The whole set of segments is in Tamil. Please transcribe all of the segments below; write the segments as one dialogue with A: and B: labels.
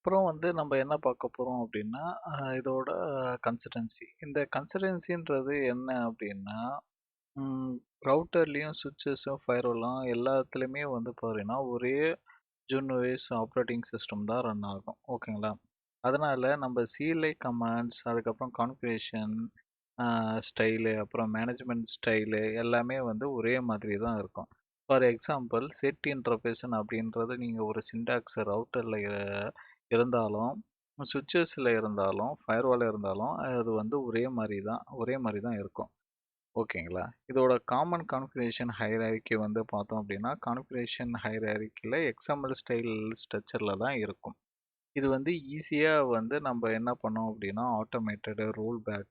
A: அப்புறம் வந்து நம்ம என்ன பார்க்க போறோம் அப்படின்னா, இதோட கன்சிஸ்டன்சி. இந்த கன்சிஸ்டன்சின்றது என்ன அப்படின்னா, ம் ரவுட்டர்லயும், சுவிட்சஸும், ஃபயர்வாலும் எல்லாத்துலயுமே வந்து பார்த்தீங்கன்னா, ஒரே ஜூனோஸ் ஆப்பரேட்டிங் சிஸ்டம் தான் ரன் ஆகும். ஓகேங்களா? அதனால நம்ம CLI கமாண்ட்ஸ், அதுக்கப்புறம் கான்ஃபிகரேஷன் ஸ்டைலு, அப்புறம் மேனேஜ்மென்ட் ஸ்டைலு எல்லாமே வந்து ஒரே மாதிரி தான் இருக்கும். ஃபார் எக்ஸாம்பிள், செட் இன்டர்ஃபேஷன் அப்படின்றது நீங்க ஒரு சின்டாக்ஸ் ரவுட்டர்ல இருந்தாலும், சுவிட்சஸ்ல இருந்தாலும், ஃபயர்வால்ல இருந்தாலும் அது வந்து ஒரே மாரி தான் இருக்கும். ஓகேங்களா? இதோட காமன் கான்ஃபிகரேஷன் ஹைரார்கி வந்து பார்த்தோம் அப்படின்னா, கான்ஃபிகரேஷன் ஹைரார்கில XML ஸ்டைல் ஸ்ட்ரக்சர்ல தான் இருக்கும். இது வந்து ஈஸியா வந்து நம்ம என்ன பண்ணோம் அப்படின்னா, ஆட்டோமேட்டட் ரோல் பேக்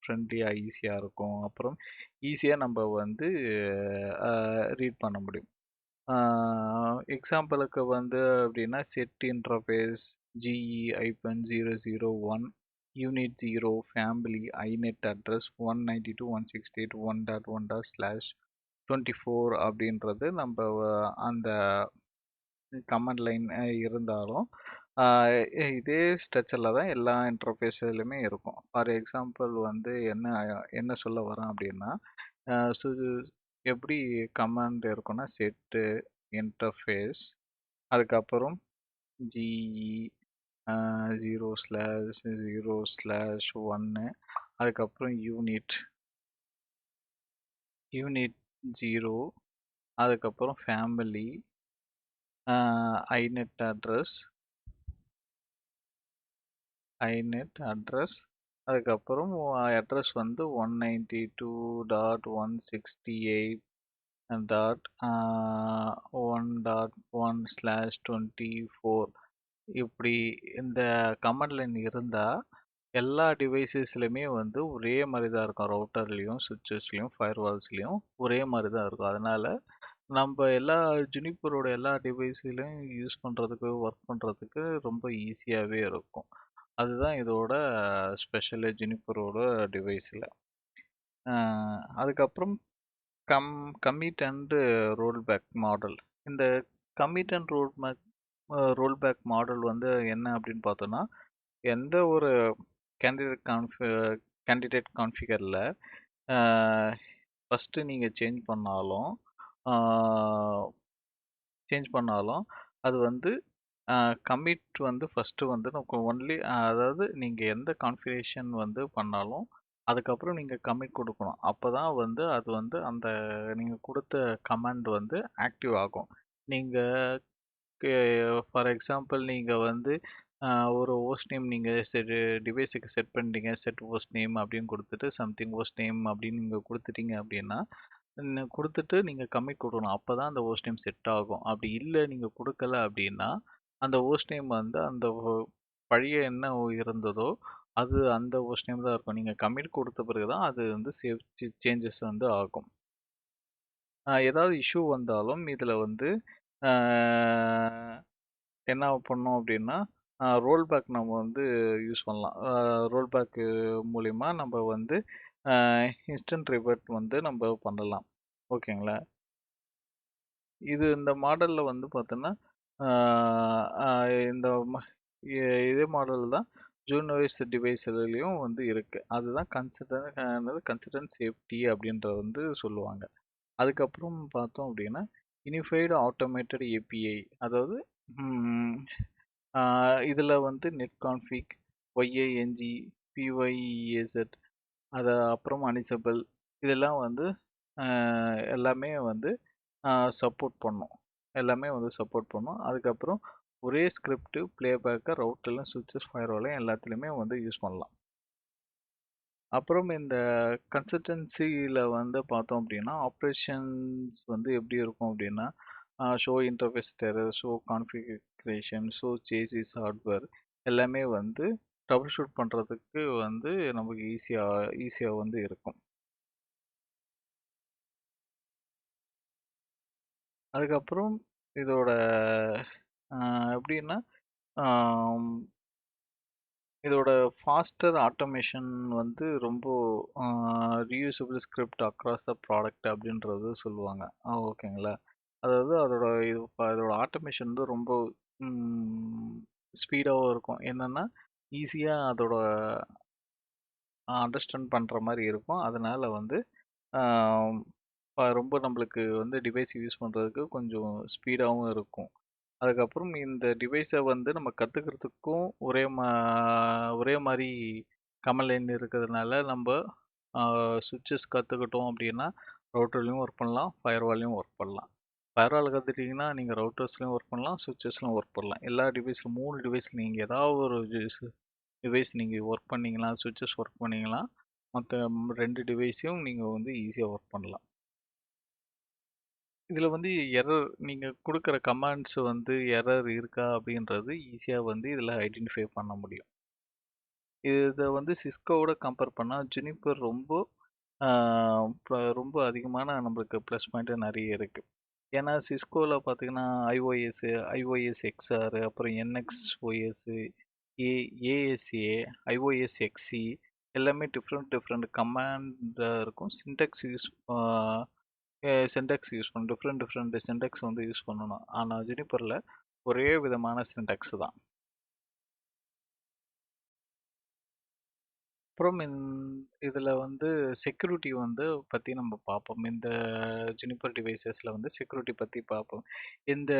A: ஃப்ரெண்ட்லியா ஈஸியா இருக்கும். அப்புறம் ஈஸியா நம்ம வந்து ரீட் பண்ண முடியும். எக்ஸாம்பிளுக்கு வந்து அப்படின்னா set interface GE-001 unit 0 family inet address 192.168.1.1/24 அப்படின்றது நம்ம அந்த கமாண்ட் லைன் இருந்தாலும் இதே ஸ்ட்ரக்சரில் தான் எல்லா இன்டர்ஃபேஸ்லையுமே இருக்கும். ஃபார் எக்ஸாம்பிள் வந்து என்ன சொல்ல வரேன் அப்படின்னா, ஸோ எப்படி கமாண்ட் இருக்குன்னா செட்டு இன்டர்ஃபேஸ், அதுக்கப்புறம் GE 0/0/1, அதுக்கப்புறம் யூனிட் 0, அதுக்கப்புறம் ஃபேமிலி, ஐநெட் அட்ரஸ், அதுக்கப்புறம் அட்ரஸ் வந்து 192.168.1.1/24. இப்படி இந்த கமாண்ட் லைன் இருந்தா எல்லா டிவைசஸ்லையுமே வந்து ஒரே மாதிரி தான் இருக்கும். ரவுட்டர்லையும், சுவிட்சஸ்லையும், ஃபயர்வால்ஸ்லையும் ஒரே மாதிரி தான் இருக்கும். அதனால நம்ம எல்லா ஜுனிப்பரோட எல்லா டிவைஸ்லையும் யூஸ் பண்ணுறதுக்கு, ஒர்க் பண்ணுறதுக்கு ரொம்ப ஈஸியாகவே இருக்கும். அதுதான் இதோட ஸ்பெஷலு ஜுனிப்பரோட டிவைஸில். அதுக்கப்புறம் come commit and rollback model. இந்த கமிட் அண்ட் ரோல்பேக் மாடல் வந்து என்ன அப்படின்னு பார்த்தோன்னா, எந்த ஒரு கேண்டிடேட் கேண்டிடேட் கான்ஃபிகரில் ஃபஸ்ட்டு நீங்கள் சேஞ்ச் பண்ணாலும் அது வந்து கமிட் வந்து ஃபஸ்ட்டு வந்து நமக்கு ஒன்லி அதாவது நீங்கள் எந்த கான்ஃபிகரேஷன் வந்து பண்ணாலும் அதுக்கப்புறம் நீங்கள் கமிட் கொடுக்கணும். அப்போ தான் வந்து அது வந்து அந்த நீங்கள் கொடுத்த கமாண்ட் வந்து ஆக்டிவ் ஆகும். நீங்கள் ஃபார் எக்ஸாம்பிள் நீங்கள் வந்து ஒரு ஹோஸ்ட் நேம் நீங்கள் டிவைஸுக்கு செட் பண்ணிட்டீங்க. செட் ஹோஸ்ட் நேம் அப்படின்னு கொடுத்துட்டு சம்திங் ஹோஸ்ட் நேம் அப்படின்னு நீங்கள் கொடுத்துட்டீங்க அப்படின்னா கொடுத்துட்டு நீங்கள் கமிட் கொடுக்கணும். அப்போ தான் அந்த ஹோஸ்ட் நேம் செட் ஆகும். அப்படி இல்லை நீங்கள் கொடுக்கல அப்படின்னா அந்த ஹோஸ்ட் நேம் வந்து அந்த பழைய என்ன இருந்ததோ அது அந்த ஹோஸ்ட் நேம் தான் இருக்கும். நீங்கள் கமிட் கொடுத்த பிறகு தான் அது வந்து சேஞ்சஸ் வந்து ஆகும். ஏதாவது இஷ்யூ வந்தாலும் இதில் வந்து என்ன பண்ணோம் அப்படின்னா ரோல் பேக் நம்ம வந்து யூஸ் பண்ணலாம். ரோல் பேக்கு மூலிமா நம்ம வந்து இன்ஸ்டன்ட் ரிவர்ட் வந்து நம்ம பண்ணலாம். ஓகேங்களா? இது இந்த மாடலில் வந்து பார்த்தோன்னா இந்த இதே மாடல் தான் ஜூனோஸ் டிவைஸ்லையும் வந்து இருக்குது. அதுதான் கன்சிஸ்டன்ட் சேஃப்டி அப்படின்றத வந்து சொல்லுவாங்க. அதுக்கப்புறம் பார்த்தோம் அப்படின்னா யூனிஃபைடு ஆட்டோமேட்டட் API, அதாவது இதில் வந்து நெட் கான்ஃபிக், YANG, PYEAZ, அது அப்புறம் அனிசபிள் இதெல்லாம் வந்து எல்லாமே வந்து சப்போர்ட் பண்ணும். அதுக்கப்புறம் ஒரே ஸ்கிரிப்ட் பிளேபேக்கை ரவுட்டர்லையும், சுவிட்சஸ், ஃபயர்வாலையும் எல்லாத்துலேயுமே வந்து யூஸ் பண்ணலாம். அப்புறம் இந்த கன்சிஸ்டன்சியில் வந்து பார்த்தோம் அப்படின்னா ஆப்ரேஷன்ஸ் வந்து எப்படி இருக்கும் அப்படின்னா show interface terror, show configuration, show chassis hardware எல்லாமே வந்து ட்ரபிள் ஷூட் பண்ணுறதுக்கு வந்து நமக்கு ஈஸியாக வந்து இருக்கும். அதுக்கப்புறம் இதோட எப்படின்னா இதோட ஃபாஸ்டர் ஆட்டோமேஷன் வந்து ரொம்ப reusable script across the product அப்படின்றது சொல்லுவாங்க. ஓகேங்களா? அதாவது அதோட ஆட்டோமேஷன் வந்து ரொம்ப ஸ்பீடாவும் இருக்கும். என்னன்னா, ஈஸியா அதோட அண்டர்ஸ்டாண்ட் பண்ற மாரி இருக்கும். அதனால வந்து ஆ ரொம்ப நம்மளுக்கு வந்து டிவைஸ் யூஸ் பண்றதுக்கு கொஞ்சம் ஸ்பீடாவும் இருக்கும். அதுக்கப்புறம் இந்த டிவைஸ வந்து நம்ம கத்துக்கிறதுக்கும் ஒரே மாரி கமாண்ட் லைன் இருக்கிறதுனால நம்ப ஆ ஸ்விட்சஸ் கத்துக்கிட்டோம் அப்டின்னா, ரவுட்டர்லயும் ஒர்க் பண்ணலாம், ஃபயர்வால்லயும் ஒர்க் பண்ணலாம். ஃபயர்வால் கத்துட்டீங்கன்னா, நீங்க ரவுட்டர்ஸ்லயும் ஒர்க் பண்ணலாம், ஸ்விட்சஸ்லயும் ஒர்க் பண்ணலாம். எல்லா டிவைஸ்ல 3 டிவைஸ்ல நீங்க ஏதாவது ஒரு டிவைஸ் நீங்க ஒர்க் பண்ணீங்கன்னா, ஸ்விட்சஸ் ஒர்க் பண்ணீங்கன்னா, மத்த 2 டிவைஸையும் நீங்க வந்து ஈஸியா ஒர்க் பண்ணலாம். இதுல வந்து நீங்க குடுக்குற கமாண்ட்ஸ் வந்து எரர் இருக்கா அப்படின்றது ஈஸியா வந்து இதுல ஐடென்டிஃபை பண்ண முடியும். இத வந்து சிஸ்கோவோட கம்பேர் பண்ணா ஜுனிப்பர் ஆ ரொம்ப அதிகமான நம்மளுக்கு ப்ளஸ் பாயிண்ட் நெறைய இருக்கு. ஏன்னா சிஸ்கோல பார்த்தீங்கன்னா, ஐஓஎஸ், ஐஓஎஸ் எக்ஸ்ஆர், அப்புறம் என்எக்ஸ்ஓஎஸ், ஏ ஏஎஸ்ஏ, ஐஓஎஸ் எக்ஸ்சி எல்லாமே டிஃப்ரெண்ட் டிஃப்ரெண்ட் கமாண்ட் இருக்கும். சின்டாக்ஸ் யூஸ் பண்ணணும். டிஃப்ரெண்ட் டிஃப்ரெண்ட் சின்டாக்ஸ் வந்து யூஸ் பண்ணணும். ஆனா ஜுனிப்பர்ல ஒரே விதமான சின்டாக்ஸ் தான். அப்புறம் இதுல வந்து செக்யூரிட்டி வந்து பத்தி நம்ம பார்ப்போம். இந்த ஜுனிப்பர் டிவைசஸ்ல வந்து செக்யூரிட்டி பத்தி பார்ப்போம். இந்த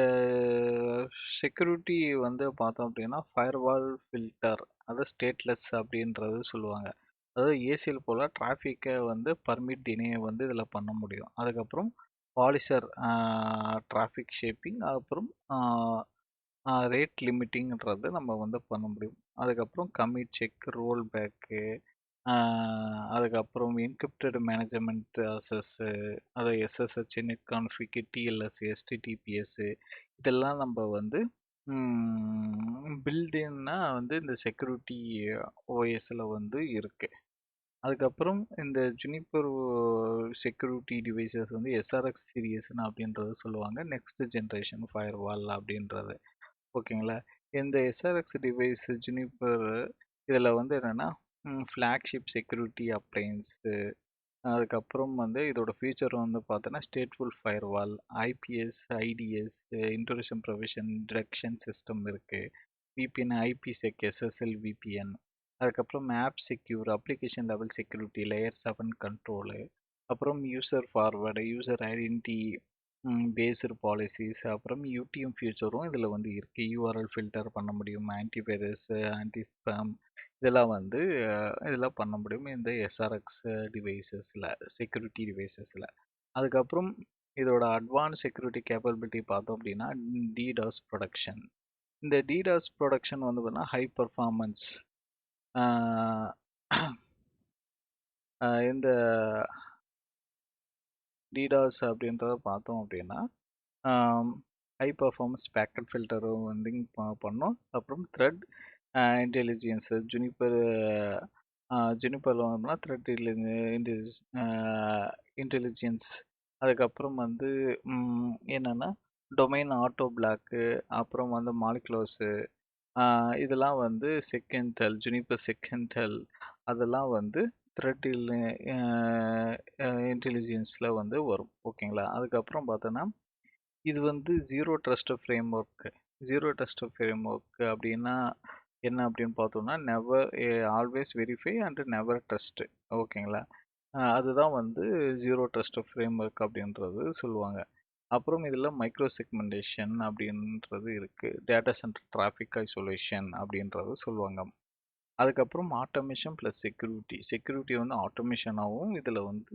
A: செக்யூரிட்டி வந்து பார்த்தோம் அப்படின்னா, ஃபயர்வால் ஃபில்டர் அதாவது ஸ்டேட்லெஸ் அப்படின்றது சொல்லுவாங்க. அதாவது ஏசிஎல் போல டிராஃபிக்கை வந்து பர்மிட் டினே வந்து இதில் பண்ண முடியும். அதுக்கப்புறம் பாலிசர் டிராஃபிக் ஷேப்பிங், அப்புறம் ரேட் லிமிட்டிங்கிறது நம்ம வந்து பண்ண முடியும். அதுக்கப்புறம் கமிட் செக், ரோல் பேக்கு, அதுக்கப்புறம் என்கிரிப்டட் மேனேஜ்மெண்ட் அசஸ், அதை எஸ்எஸ்ஹெச், நெட் கான்ஃபிக், டிஎல்எஸ், எஸ்டிடிபிஎஸ் இதெல்லாம் நம்ம வந்து பில்டின்னா வந்து இந்த செக்யூரிட்டி ஓஎஸ்ல வந்து இருக்கு. அதுக்கப்புறம் இந்த ஜுனிப்பர் செக்யூரிட்டி டிவைசஸ் வந்து எஸ்ஆர்எக்ஸ் சீரியஸ்னு அப்படின்றது சொல்லுவாங்க. நெக்ஸ்ட் ஜென்ரேஷன் ஃபயர்வால் அப்படின்றது. ஓகேங்களா? இந்த எஸ்ஆர்எக்ஸ் டிவைஸ் ஜுனிப்பர் இதில் வந்து என்னென்னா ஃப்ளாக்ஷிப் செக்யூரிட்டி அப்ளையன்ஸு, அதுக்கப்புறம் வந்து இதோட ஃபீச்சர் வந்து பார்த்தோன்னா stateful firewall, IPS, IDS, intrusion provision detection system இருக்குது. விபிஎன், ஐபிசெக், எஸ்எஸ்எல் விபிஎன், அதுக்கப்புறம் app secure, application level security, layer 7 control, அப்புறம் user forward, user identity based policies, அப்புறம் யூடிஎம் ஃபியூச்சரும் இதில் வந்து இருக்குது. யூஆர்எல் ஃபில்டர் பண்ண முடியும், ஆன்டிவைரஸ், ஆன்டி ஸ்பேம் இதெல்லாம் வந்து இதெல்லாம் பண்ண முடியும் இந்த எஸ்ஆர்எக்ஸ் டிவைசஸில், செக்யூரிட்டி டிவைசஸில். அதுக்கப்புறம் இதோட அட்வான்ஸ் செக்யூரிட்டி கேப்பபிலிட்டி பார்த்தோம் அப்படின்னா டிடாஸ் ப்ரொடக்ஷன். இந்த டிடாஸ் ப்ரொடக்ஷன் வந்து பார்த்தீங்கன்னா ஹை பர்ஃபார்மன்ஸ். இந்த டிடாஸ் அப்படின்றத பார்த்தோம் அப்படின்னா ஹை பர்ஃபார்மன்ஸ் பேக்கெட் ஃபில்டரும் வந்து பண்ணோம். அப்புறம் த்ரெட் இன்டெலிஜென்ஸ், ஜுனிப்பரில் வந்தோம்னா த்ரெட் இன்டெலிஜென்ஸ், அதுக்கப்புறம் வந்து என்னென்னா டொமைன் ஆட்டோ பிளாக்கு, அப்புறம் வந்து மாலிகுலோஸு, இதெல்லாம் வந்து செகண்டல், ஜுனிப்பர் செகண்டல் அதெல்லாம் வந்து த்ரெட் இன்டெலிஜென்ஸில் வந்து வரும். ஓகேங்களா? அதுக்கப்புறம் பார்த்தோன்னா இது வந்து zero trust frame work. Zero trust frame work அப்படின்னா என்ன அப்படின்னு பார்த்தோம்னா never, always verify and never trust. ஓகேங்களா? அதுதான் வந்து ஜீரோ ட்ரஸ்ட் ஃப்ரேம் ஒர்க் அப்படின்றது சொல்லுவாங்க. அப்புறம் இதில் மைக்ரோ செக்மெண்டேஷன் அப்படின்றது இருக்குது. டேட்டா சென்டர் டிராஃபிக் ஐசோலேஷன் அப்படின்றது சொல்லுவாங்க. அதுக்கப்புறம் ஆட்டோமேஷன் ப்ளஸ் செக்யூரிட்டி. செக்யூரிட்டி வந்து ஆட்டோமேஷனாகவும் இதில் வந்து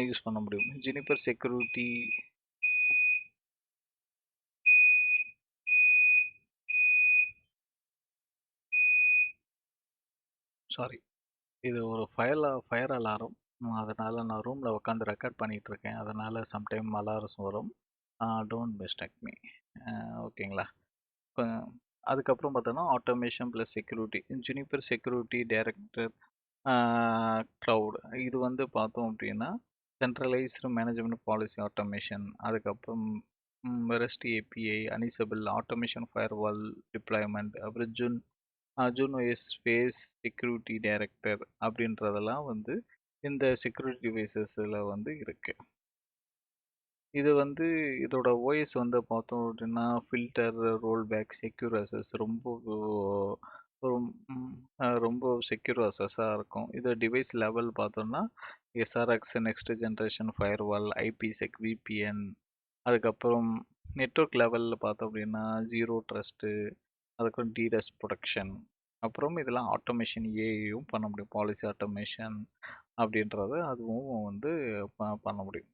A: யூஸ் பண்ண முடியும். ஜுனிப்பர் செக்யூரிட்டி சாரி, இது ஒரு ஃபயர் அலாரம். அதனால நான் ரூமில் உட்காந்து ரெக்கார்ட் பண்ணிட்டு இருக்கேன். அதனால சம்டைம் அலாரம்ஸ் வரும். Don't mistake me. ஓகேங்களா? இப்போ அதுக்கப்புறம் பார்த்தோன்னா automation plus security, Juniper security director cloud. இது வந்து பார்த்தோம் அப்படின்னா சென்ட்ரலைஸ்டு மேனேஜ்மெண்ட் பாலிசி ஆட்டோமேஷன், அதுக்கப்புறம் REST API, Ansible automation firewall deployment, அப்புறம் ஜூனோஎஸ் ஸ்பேஸ் செக்யூரிட்டி டைரக்டர் அப்படின்றதெல்லாம் வந்து இந்த செக்யூரிட்டி டிவைசஸில் வந்து இருக்கு. இது வந்து இதோட ஓஎஸ் வந்து பார்த்தோம் அப்படின்னா filter, roll back, secure access ரொம்ப செக்யூர் அக்சஸாக இருக்கும். இது டிவைஸ் லெவல் பார்த்தோம்னா SRX, next generation firewall, IPsec, VPN, அதுக்கப்புறம் நெட்வொர்க் லெவலில் பார்த்தோம் அப்படின்னா ஜீரோ ட்ரஸ்ட்டு, அதுக்கப்புறம் டிடஸ் ப்ரொடெக்ஷன், அப்புறம் இதெல்லாம் ஆட்டோமேஷன் ஏஐயும் பண்ண முடியும். பாலிசி ஆட்டோமேஷன் அப்படின்றது அதுவும் வந்து பண்ண முடியும்.